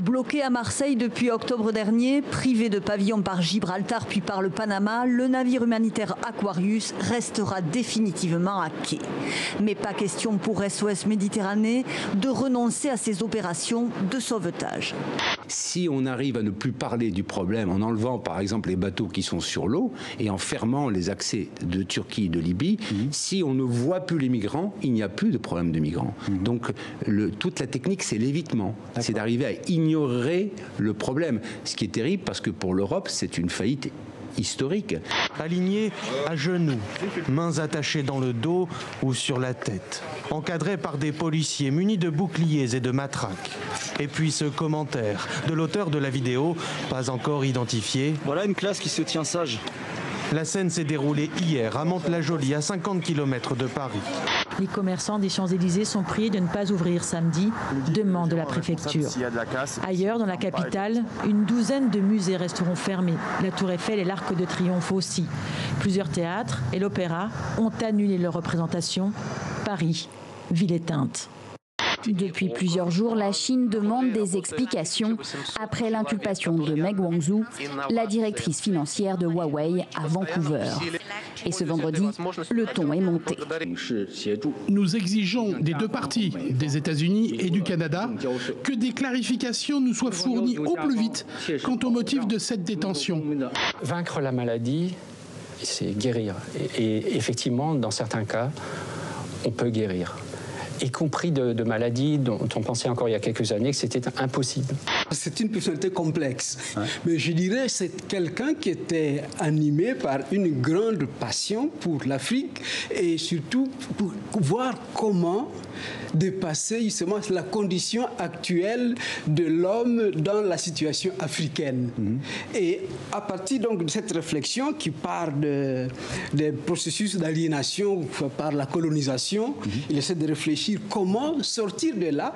Bloqué à Marseille depuis octobre dernier, privé de pavillon par Gibraltar puis par le Panama, le navire humanitaire Aquarius restera définitivement à quai. Mais pas question pour SOS Méditerranée de renoncer à ses opérations de sauvetage. Si on arrive à ne plus parler du problème en enlevant par exemple les bateaux qui sont sur l'eau et en fermant les accès de Turquie et de Libye, si on ne voit plus les migrants, il n'y a plus de problème de migrants. Donc toute la technique, c'est l'évitement. C'est d'arriver à ignorer le problème. Ce qui est terrible parce que pour l'Europe, c'est une faillite historique. Alignés à genoux, mains attachées dans le dos ou sur la tête, encadrés par des policiers munis de boucliers et de matraques. Et puis ce commentaire de l'auteur de la vidéo, pas encore identifié. Voilà une classe qui se tient sage. La scène s'est déroulée hier à Mantes-la-Jolie, à 50 km de Paris. Les commerçants des Champs-Élysées sont priés de ne pas ouvrir samedi, demande la préfecture. Ailleurs, dans la capitale, une douzaine de musées resteront fermés. La Tour Eiffel et l'Arc de Triomphe aussi. Plusieurs théâtres et l'Opéra ont annulé leurs représentations. Paris, ville éteinte. Depuis plusieurs jours, la Chine demande des explications après l'inculpation de Meng Wanzhou, la directrice financière de Huawei à Vancouver. Et ce vendredi, le ton est monté. Nous exigeons des deux parties, des États-Unis et du Canada, que des clarifications nous soient fournies au plus vite quant au motif de cette détention. Vaincre la maladie, c'est guérir. Et effectivement, dans certains cas, on peut guérir. Y compris de maladies dont on pensait encore il y a quelques années que c'était impossible. C'est une personnalité complexe, mais je dirais que c'est quelqu'un qui était animé par une grande passion pour l'Afrique et surtout pour voir comment dépasser justement la condition actuelle de l'homme dans la situation africaine. Et à partir donc de cette réflexion qui part des processus d'aliénation par la colonisation, il essaie de réfléchir comment sortir de là.